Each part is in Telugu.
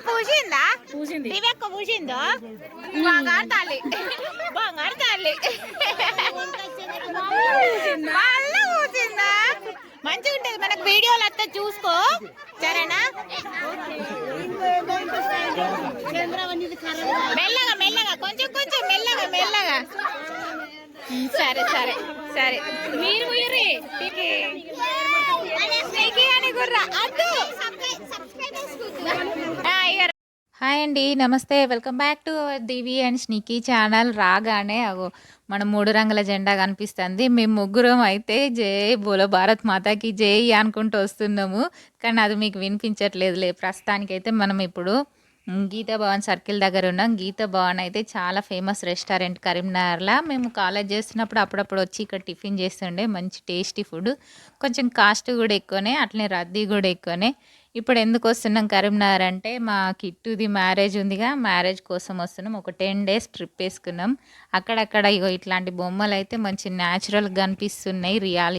పూసిందా? పూసింది. దివ్యక్క పూసిందో? బంగారు తల్లి, బంగారు తల్లి. మళ్ళీ పూసిందా? మంచిగా ఉంటుంది. మనకు వీడియోలు వస్తే చూసుకో, సరేనా? మెల్లగా మెల్లగా, కొంచెం కొంచెం మెల్లగా మెల్లగా. సరే సరే సరే. మీరు అని గుర్రా అద్దు. హాయ్ అండి, నమస్తే, welcome back to Divi and sneaky channel. రాగానే అగో మన 3 రంగుల జెండా కనిపిస్తుంది. మేము ముగ్గురం అయితే జై బోలో భారత్ మాతాకి జై అనుకుంటూ వస్తున్నాము, కానీ అది మీకు వినిపించట్లేదులే. ప్రస్తుతానికైతే మనం ఇప్పుడు గీతా భవన్ సర్కిల్ దగ్గర ఉన్నాం. గీతా భవన్ అయితే చాలా ఫేమస్ రెస్టారెంట్ కరీంనగర్లో. మేము కాలేజ్ చేస్తున్నప్పుడు అప్పుడప్పుడు వచ్చి ఇక్కడ టిఫిన్ చేస్తుండే. మంచి టేస్టీ ఫుడ్, కొంచెం కాస్ట్ కూడా ఎక్కువనే, అట్లనే రద్దీ కూడా ఎక్కువనే. ఇప్పుడు ఎందుకు వస్తున్నాం కరీంనగర్ అంటే, మా కిట్టుది మ్యారేజ్ ఉందిగా, మ్యారేజ్ కోసం వస్తున్నాం. ఒక 10 days ట్రిప్ వేసుకున్నాం. అక్కడక్కడ ఇగో ఇట్లాంటి బొమ్మలు అయితే మంచి న్యాచురల్గా కనిపిస్తున్నాయి, రియాలిటీ.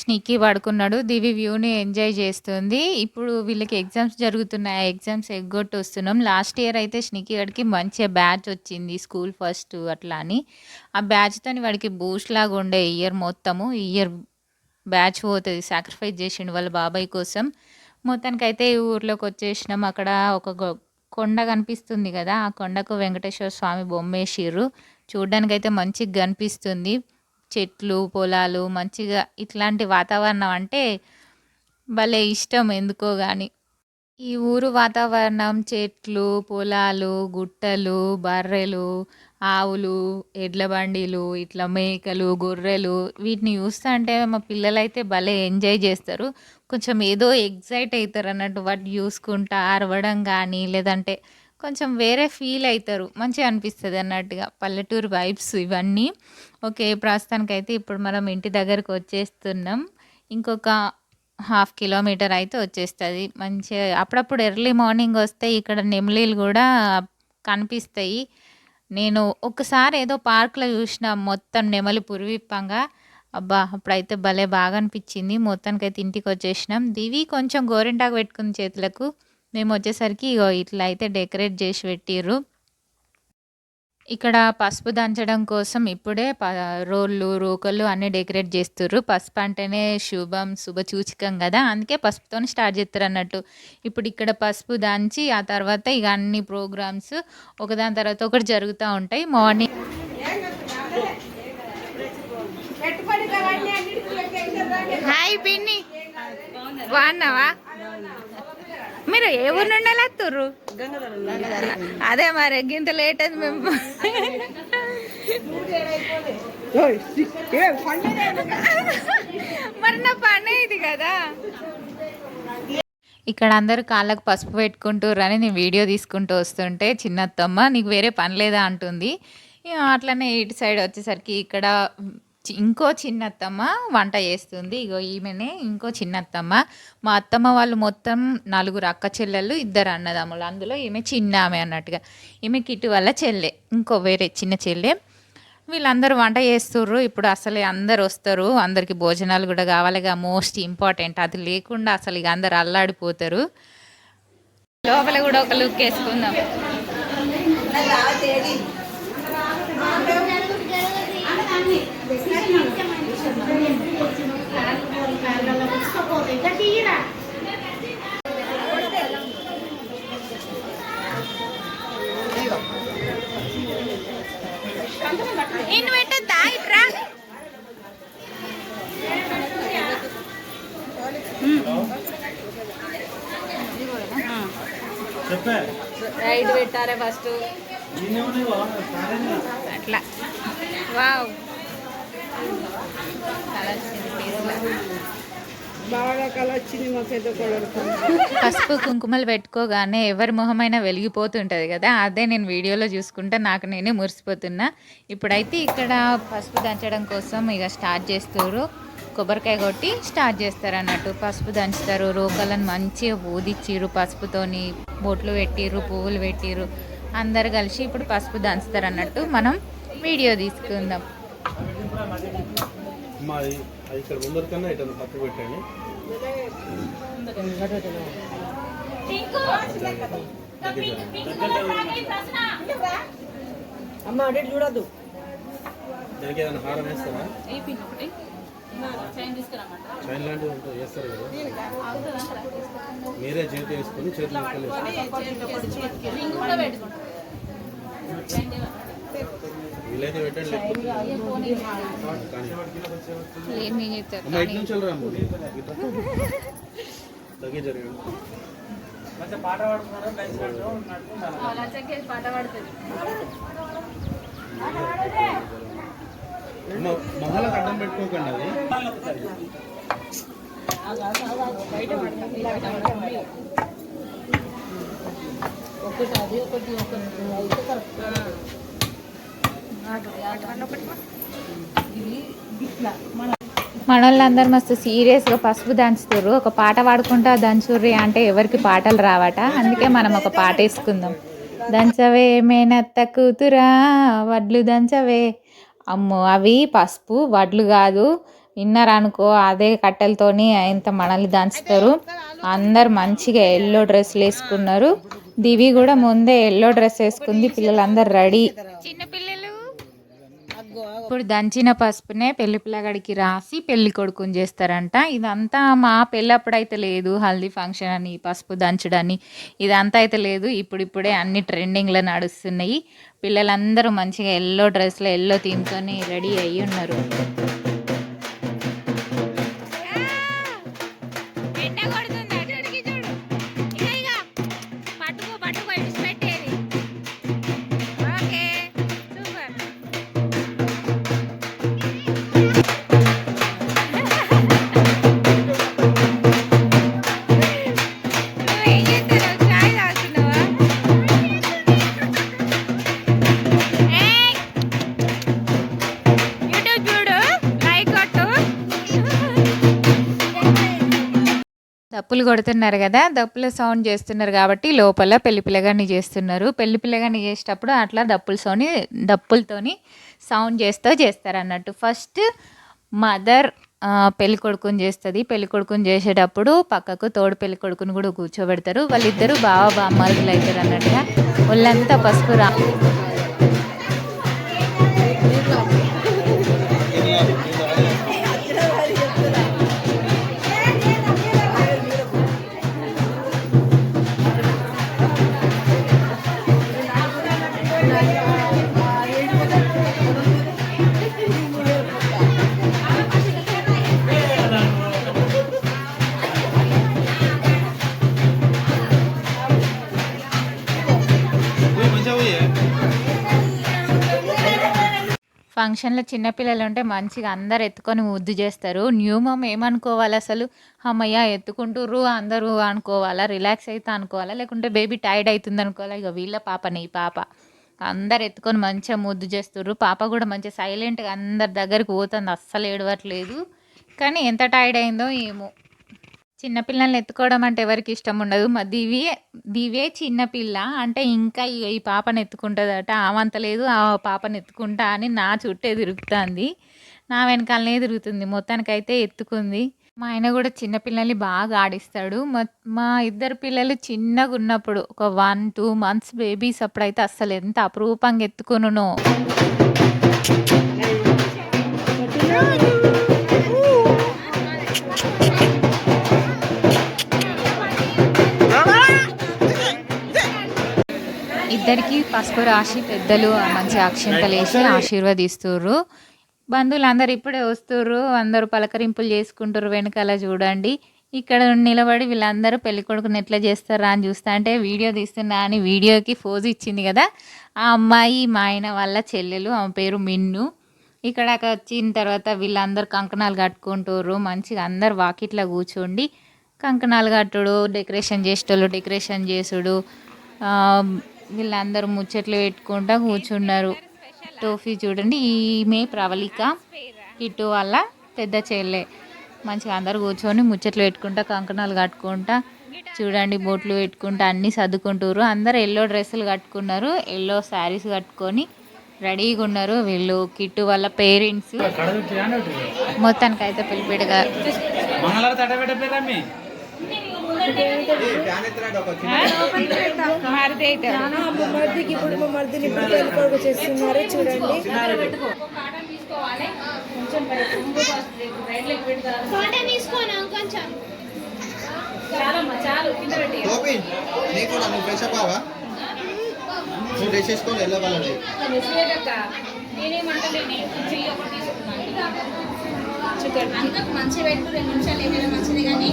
స్నిక్కీ పడుకున్నాడు, దివి వ్యూని ఎంజాయ్ చేస్తుంది. ఇప్పుడు వీళ్ళకి ఎగ్జామ్స్ జరుగుతున్నాయి, ఎగ్జామ్స్ ఎగ్గొట్టి వస్తున్నాం. లాస్ట్ ఇయర్ అయితే స్నిక్కీ వాడికి మంచిగా బ్యాచ్ వచ్చింది, స్కూల్ ఫస్ట్ అట్లా అని. ఆ బ్యాచ్తో వాడికి బూస్ట్ లాగా ఉండే ఇయర్ మొత్తము. ఈ ఇయర్ బ్యాచ్ పోతుంది, సాక్రిఫైస్ చేసిండు వాళ్ళ బాబాయ్ కోసం. మొత్తానికైతే ఈ ఊర్లోకి వచ్చేసినాం. అక్కడ ఒక కొండ కనిపిస్తుంది కదా, ఆ కొండకు వెంకటేశ్వర స్వామి బొమ్మేసిర్రు. చూడ్డానికైతే మంచిగా కనిపిస్తుంది. చెట్లు, పొలాలు, మంచిగా ఇట్లాంటి వాతావరణం అంటే భలే ఇష్టం ఎందుకో కానీ. ఈ ఊరు వాతావరణం, చెట్లు, పొలాలు, గుట్టలు, బర్రెలు, ఆవులు, ఎడ్ల బండిలు, ఇట్లా మేకలు, గొర్రెలు, వీటిని చూస్తా అంటే మా పిల్లలైతే భలే ఎంజాయ్ చేస్తారు. కొంచెం ఏదో ఎగ్జైట్ అవుతారు అన్నట్టు, వాటి చూసుకుంటా అరవడం కానీ, లేదంటే కొంచెం వేరే ఫీల్ అవుతారు, మంచిగా అనిపిస్తుంది అన్నట్టుగా. పల్లెటూరు వైబ్స్ ఇవన్నీ. ఓకే, ప్రస్తుతానికైతే ఇప్పుడు మనం ఇంటి దగ్గరకు వచ్చేస్తున్నాం. ఇంకొక 1/2 kilometer అయితే వచ్చేస్తుంది. మంచిగా అప్పుడప్పుడు ఎర్లీ మార్నింగ్ వస్తే ఇక్కడ నెమలీలు కూడా కనిపిస్తాయి. నేను ఒకసారి ఏదో పార్క్లో చూసిన, మొత్తం నెమలి పురివిప్పంగా. అబ్బా, అప్పుడైతే భలే బాగా అనిపించింది. మొత్తానికైతే ఇంటికి వచ్చేసినాం. దివి కొంచెం గోరింటాకు పెట్టుకుంది చేతులకు. మేము వచ్చేసరికి ఇగో ఇట్లా అయితే డెకరేట్ చేసి పెట్టిర్రు. ఇక్కడ పసుపు దంచడం కోసం ఇప్పుడే రోళ్ళు, రోకళ్ళు అన్నీ డెకరేట్ చేస్తుర్రు. పసుపు అంటేనే శుభం, శుభసూచకం కదా, అందుకే పసుపుతో స్టార్ట్ చేస్తారు అన్నట్టు. ఇప్పుడు ఇక్కడ పసుపు దంచి ఆ తర్వాత ఇక అన్ని ప్రోగ్రామ్స్ ఒకదాని తర్వాత ఒకటి జరుగుతూ ఉంటాయి. మార్నింగ్ హాయ్ పిన్ని, బాగున్నావా? మీరు ఏ ఊరు నుండి వెళ్తుర్రు? అదే మరి గింత లేట్ అయింది. మేము మరి నా పని ఇది కదా. ఇక్కడ అందరూ కాళ్ళకు పసుపు పెట్టుకుంటారు అని నేను వీడియో తీసుకుంటూ వస్తుంటే, చిన్నత్తమ్మ నీకు వేరే పని లేదా అంటుంది. అట్లనే ఇటు సైడ్ వచ్చేసరికి ఇక్కడ ఇంకో చిన్నత్తమ్మ వంట చేస్తుంది. ఇగో ఈమెనే ఇంకో చిన్నత్తమ్మ. మా అత్తమ్మ వాళ్ళు మొత్తం 4 అక్క చెల్లెళ్ళు, 2 అన్నదమ్ములు. అందులో ఈమె చిన్న ఆమె అన్నట్టుగా. ఈమె కిట్టు వల్ల చెల్లె, ఇంకో వేరే చిన్న చెల్లె. వీళ్ళందరూ వంట చేస్తుర్రు. ఇప్పుడు అసలు అందరు వస్తారు, అందరికి భోజనాలు కూడా కావాలిగా, మోస్ట్ ఇంపార్టెంట్. అది లేకుండా అసలు ఇక అందరు అల్లాడిపోతారు. లోపల కూడా ఒక లుక్ వేసుకుందాం. ఇನ್ನು పెట్టద్దా ఇట్రా? రైట్ పెట్టారే ఫస్ట్ అట్లా. వావ్, పసుపు కుంకుమలు పెట్టుకోగానే ఎవరి మొహమైనా వెలిగిపోతుంటుంది కదా, అదే నేను వీడియోలో చూసుకుంటే నాకు నేనే మురిసిపోతున్నా. ఇప్పుడైతే ఇక్కడ పసుపు దంచడం కోసం ఇక స్టార్ట్ చేస్తారు. కొబ్బరికాయ కొట్టి స్టార్ట్ చేస్తారు అన్నట్టు. పసుపు దంచుతారు, రోకలను మంచిగా ఊదిచ్చిర్రు, పసుపుతోని బొట్లు పెట్టిర్రు, పువ్వులు పెట్టిర్రు. అందరు కలిసి ఇప్పుడు పసుపు దంచుతారు అన్నట్టు మనం వీడియో తీసుకుందాం. ఇక్కడ ముందర కన్నా ఇటు పక్క పెట్టండి. అమ్మ అటు చూడద్దు. దానికి ఏదైనా హారం వేస్తారా? చైన్ లాంటివి ఉంటుంది వేస్తారు కదా, మీరే చేతి వేసుకొని చేతులు వీలైతే పెట్టండి. అమ్మ ఇటు నుంచి వెళ్ళరా తగ్గి జరిగింది. పాట పాడుతుంది. మొహాలకు అడ్డం పెట్టుకోకండి. మనోళ్ళందరూ మస్తు సీరియస్గా పసుపు దంచుతారు. ఒక పాట పాడుకుంటా దంచుర్రి అంటే ఎవరికి పాటలు రావట, అందుకే మనం ఒక పాట వేసుకుందాం. దంచవే మేనత్త కూతురా వడ్లు దంచవే. అమ్మో అవి పసుపు వడ్లు కాదు, విన్నారనుకో అదే కట్టెలతోని ఇంత మనల్ని దంచుతారు. అందరు మంచిగా ఎల్లో డ్రెస్సులు వేసుకున్నారు. దివి కూడా ముందే ఎల్లో డ్రెస్ వేసుకుంది. పిల్లలందరూ రెడీ. ఇప్పుడు దంచిన పసుపునే పెళ్లి పిల్లగాడికి రాసి పెళ్లి కొడుకుని చేస్తారంట. ఇదంతా మా పెళ్ళప్పుడైతే లేదు, హల్దీ ఫంక్షన్ అని పసుపు దంచడని ఇదంతా అయితే లేదు. ఇప్పుడిప్పుడే అన్ని ట్రెండింగ్లో నడుస్తున్నాయి. పిల్లలందరూ మంచిగా ఎల్లో డ్రెస్లో ఎల్లో థీమ్తోని రెడీ అయ్యి ఉన్నారు. దప్పులు కొడుతున్నారు కదా, దప్పుల సౌండ్ చేస్తున్నారు కాబట్టి లోపల పెళ్లి పిల్లగాన్ని చేస్తున్నారు. పెళ్లి పిల్లగాన్ని చేసేటప్పుడు అట్లా దప్పులతోని సౌండ్ చేస్తారు అన్నట్టు. ఫస్ట్ మదర్ పెళ్లి కొడుకుని చేస్తుంది. పెళ్లి కొడుకుని చేసేటప్పుడు పక్కకు తోడు పెళ్లి కొడుకుని కూడా కూర్చోబెడతారు. వాళ్ళిద్దరూ బావ బామ్మరుదులు అవుతారు అన్నట్టుగా. వాళ్ళంతా పసుపు ఫంక్షన్లో చిన్నపిల్లలు ఉంటే మంచిగా అందరు ఎత్తుకొని ముద్దు చేస్తారు. న్యూ మమ్ ఏమనుకోవాలి అసలు, అమ్మయ్య ఎత్తుకుంటుర్రు అందరూ అనుకోవాలా, రిలాక్స్ అయితే అనుకోవాలా, లేకుంటే బేబీ టైర్డ్ అవుతుంది అనుకోవాలా. ఇక వీళ్ళ పాపనే ఈ పాప అందరు ఎత్తుకొని మంచిగా ముద్దు చేస్తుర్రు. పాప కూడా మంచిగా సైలెంట్గా అందరి దగ్గరికి పోతుంది, అస్సలు ఏడవట్లేదు. కానీ ఎంత టైర్డ్ అయిందో ఏమో. చిన్నపిల్లల్ని ఎత్తుకోవడం అంటే ఎవరికి ఇష్టం ఉండదు. దివే చిన్నపిల్ల అంటే ఇంకా ఈ పాపను ఎత్తుకుంటుందట. ఆమంత లేదు, ఆ పాపను ఎత్తుకుంటా అని నా చుట్టే తిరుగుతుంది, నా వెనకాలనే తిరుగుతుంది. మొత్తానికైతే ఎత్తుకుంది. మా ఆయన కూడా చిన్నపిల్లల్ని బాగా ఆడిస్తాడు. మా ఇద్దరు పిల్లలు చిన్నగా ఉన్నప్పుడు ఒక 1-2 months బేబీస్ అప్పుడైతే అస్సలు ఎంత అపురూపంగా ఎత్తుకును. ఇద్దరికి పసుపు రాసి పెద్దలు మంచి అక్షింతలు వేసి ఆశీర్వదిస్తుర్రు. బంధువులు అందరు ఇప్పుడే వస్తుర్రు, అందరూ పలకరింపులు చేసుకుంటారు. వెనకాల చూడండి ఇక్కడ నిలబడి వీళ్ళందరూ పెళ్లి కొడుకుని ఎట్లా చేస్తారా అని చూస్తా అంటే వీడియో తీస్తున్నా అని వీడియోకి ఫోజు ఇచ్చింది కదా ఆ అమ్మాయి మా ఆయన వాళ్ళ చెల్లెలు, ఆమె పేరు మిన్ను. ఇక్కడ వచ్చిన తర్వాత వీళ్ళందరూ కంకణాలు కట్టుకుంటారు. మంచిగా అందరు వాకిట్లో కూర్చోండి కంకణాలు కట్టుడు, డెకరేషన్ చేసేటోళ్ళు డెకరేషన్ చేసుడు, వీళ్ళందరూ ముచ్చట్లు పెట్టుకుంటా కూర్చున్నారు. టోఫీ చూడండి, ఈమె ప్రవళిక కిట్టు వాళ్ళ పెద్ద చెల్లె. మంచిగా అందరు కూర్చొని ముచ్చట్లు పెట్టుకుంటా కంకణాలు కట్టుకుంటా చూడండి బొట్లు పెట్టుకుంటూ అన్నీ సర్దుకుంటారు. అందరు ఎల్లో డ్రెస్సులు కట్టుకున్నారు, ఎల్లో శారీస్ కట్టుకొని రెడీగా ఉన్నారు. వీళ్ళు కిట్టు వాళ్ళ పేరెంట్స్. మొత్తానికి అయితే పిలిపిడగా మర్దికి ఇప్పుడు మా మర్దిని ఇప్పుడు పెళ్ళికొడుకు చేస్తున్నారు చూడండి. మంచిగా పెట్టు 2 నిమిషాలు ఏమైనా మంచిది కానీ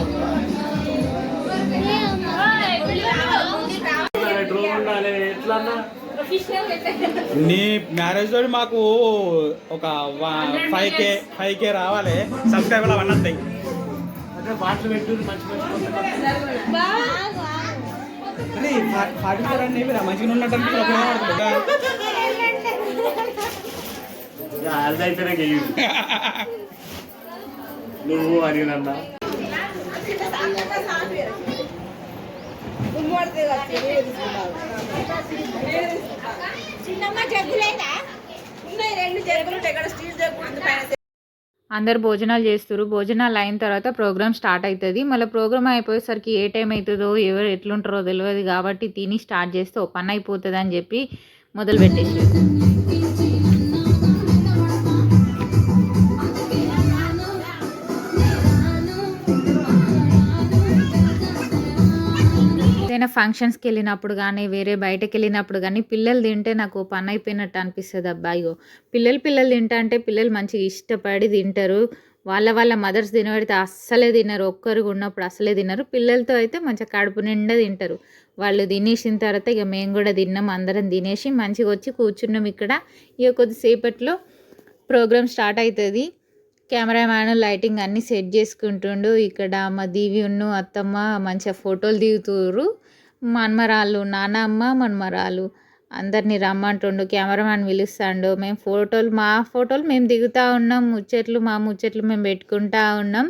నీ మ్యారేజ్ తోటి మాకు ఒక 5K రావాలి. సబ్స్క్రైబర్లు అవన్నీ వస్తాయి. పాటలు పెట్టు పాటిస్తారండి. మీరు మంచిగా ఉన్నట్టు నువ్వు అడిగినన్నా చిన్నమ్మ జగ్గులేదా ఉన్నాయి 2 జగ్గులు ఇక్కడ స్టీల్ జగ్గు అందుపైన అందరు భోజనాలు చేస్తారు. భోజనాలు అయిన తర్వాత ప్రోగ్రామ్ స్టార్ట్ అవుతుంది. మళ్ళీ ప్రోగ్రామ్ అయిపోయేసరికి ఏ టైం అవుతుందో ఎవరు ఎట్లుంటారో తెలియదు కాబట్టి తిని స్టార్ట్ చేస్తే ఓ పని అయిపోతుంది అని చెప్పి మొదలు పెట్టేసి ఏదైనా ఫంక్షన్స్కి వెళ్ళినప్పుడు కానీ వేరే బయటకు వెళ్ళినప్పుడు కానీ పిల్లలు తింటే నాకు పని అయిపోయినట్టు అనిపిస్తుంది. అబ్బాయిగో పిల్లలు తింటా అంటే పిల్లలు మంచిగా ఇష్టపడి తింటారు. వాళ్ళ మదర్స్ తినబడితే అస్సలే తినరు. ఒక్కరు ఉన్నప్పుడు అస్సలే తినరు. పిల్లలతో అయితే మంచిగా కడుపు నిండా తింటారు. వాళ్ళు తినేసిన తర్వాత ఇక మేము కూడా తిన్నాం. అందరం తినేసి మంచిగా వచ్చి కూర్చున్నాం. ఇక్కడ ఇక కొద్దిసేపట్లో ప్రోగ్రామ్ స్టార్ట్ అవుతుంది. కెమెరామ్యాన్ లైటింగ్ అన్నీ సెట్ చేసుకుంటుండు. ఇక్కడ మా దీవి ఉన్ను అత్తమ్మ మంచిగా ఫోటోలు దిగుతుర్రు. మనమరాళ్ళు నానమ్మ మనమరాళ్ళు అందరినీ రమ్మంటుండు. కెమెరామ్యాన్ పిలుస్తాడు. మా ఫోటోలు మేము దిగుతూ ఉన్నాం. మా ముచ్చట్లు మేము పెట్టుకుంటా ఉన్నాం.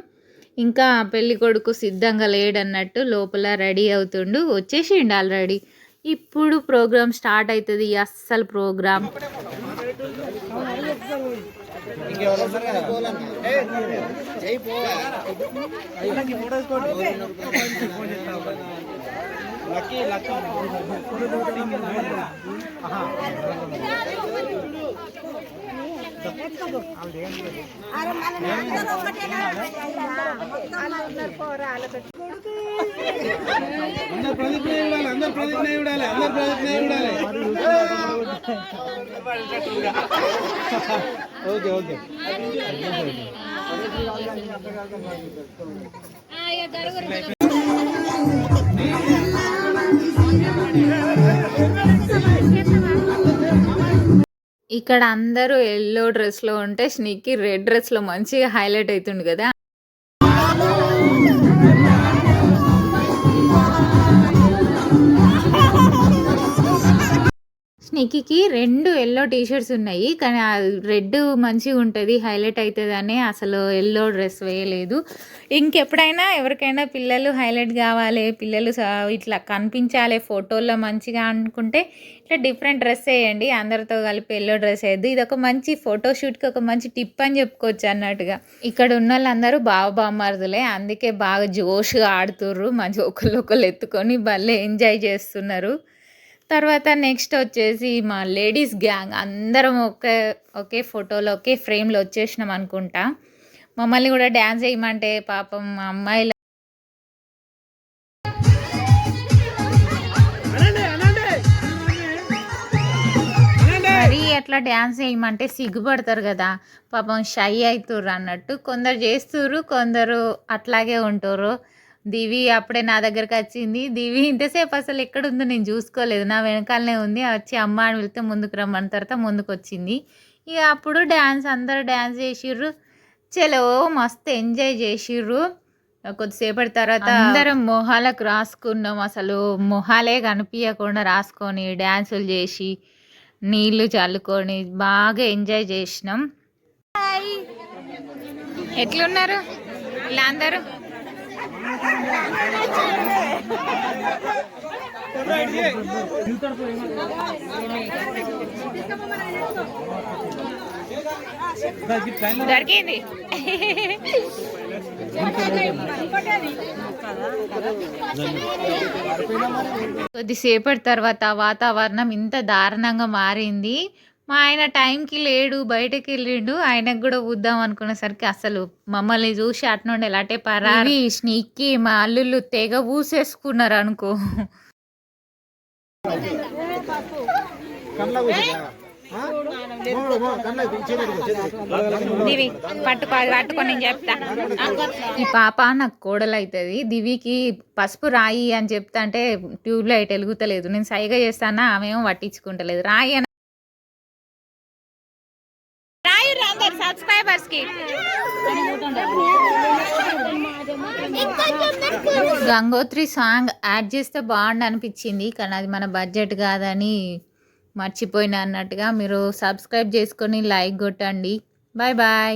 ఇంకా పెళ్ళి కొడుకు సిద్ధంగా లేడన్నట్టు లోపల రెడీ అవుతుండు. వచ్చేసిండు ఆల్రెడీ. ఇప్పుడు ప్రోగ్రామ్ స్టార్ట్ అవుతుంది. అస్సలు ప్రోగ్రామ్ ఓకే ఓకే ఇక్కడ అందరూ ఎల్లో డ్రెస్లో ఉంటే స్నీకి రెడ్ డ్రెస్లో మంచిగా హైలైట్ అవుతుంది కదా. స్నిక్కీకి 2 ఎల్లో టీషర్ట్స్ ఉన్నాయి. కానీ ఆ రెడ్ మంచిగా ఉంటుంది, హైలైట్ అవుతుంది అని అసలు ఎల్లో డ్రెస్ వేయలేదు. ఇంకెప్పుడైనా ఎవరికైనా పిల్లలు హైలైట్ కావాలి, పిల్లలు ఇట్లా కనిపించాలి ఫోటోల్లో మంచిగా అనుకుంటే ఇట్లా డిఫరెంట్ డ్రెస్ వేయండి. అందరితో కలిపి ఎల్లో డ్రెస్ వేయద్దు. ఇది ఒక మంచి ఫోటోషూట్కి ఒక మంచి టిప్ అని చెప్పుకోవచ్చు అన్నట్టుగా. ఇక్కడ ఉన్న వాళ్ళందరూ బావబామ్మర్దులే, అందుకే బాగా జోష్గా ఆడుతుర్రు. మంచిగా ఒకళ్ళు ఎత్తుకొని భలే ఎంజాయ్ చేస్తున్నారు. తర్వాత నెక్స్ట్ వచ్చేసి మా లేడీస్ గ్యాంగ్ అందరం ఒకే ఫోటోలో ఒకే ఫ్రేమ్లో వచ్చేసినాం అనుకుంటా. మమ్మల్ని కూడా డ్యాన్స్ చేయమంటే పాపం మా అమ్మాయిలు మరి అట్లా డ్యాన్స్ చేయమంటే సిగ్గుపడతారు కదా, పాపం షై అవుతుర్రు అన్నట్టు. కొందరు చేస్తుర్రు, కొందరు అట్లాగే ఉంటారు. దివి అప్పుడే నా దగ్గరకు వచ్చింది. దివి ఇంతసేపు అసలు ఎక్కడుందో నేను చూసుకోలేదు, నా వెనకాలనే ఉంది. వచ్చి అమ్మ అని వెళ్తే ముందుకు రమ్మన్న తర్వాత ముందుకు వచ్చింది. ఇక అప్పుడు అందరూ డ్యాన్స్ చేసిర్రు. చలో మస్తు ఎంజాయ్ చేసిర్రు. కొద్దిసేపటి తర్వాత అందరం మొహాలకు రాసుకున్నాం. అసలు మొహాలే కనిపించకుండా రాసుకొని డ్యాన్సులు చేసి నీళ్లు చల్లుకొని బాగా ఎంజాయ్ చేసినాం. ఎట్లున్నారు ఇలా అందరూ? దొరికింది. కొద్దిసేపటి తర్వాత వాతావరణం ఇంత దారుణంగా మారింది. మా ఆయన టైంకి లేడు, బయటకి వెళ్ళిండు. ఆయనకు కూడా ఊద్దాం అనుకునేసరికి అసలు మమ్మల్ని చూసి అటు నుండి ఎలాంటి పరారి స్నీక్కి మా అల్లుళ్ళు తెగ ఊసేసుకున్నారు అనుకో. దివి పట్టుకొని నేను చెప్తా. ఈ పాప నాకు కోడలు అవుతుంది. దివికి పసుపు రాయి అని చెప్తా అంటే ట్యూబ్ లైట్ వెలుగుతలేదు. నేను సైగా చేస్తానా, ఆమె ఏమో పట్టించుకుంటలేదు. రాయి అని సబ్స్క్రైబర్స్ కి గంగోత్రి సాంగ్ యాడ్ చేస్తే బాగుండు అనిపించింది, కానీ అది మన బడ్జెట్ కాదని మర్చిపోయినా అన్నట్టుగా. మీరు సబ్స్క్రైబ్ చేసుకొని లైక్ కొట్టండి. Bye bye.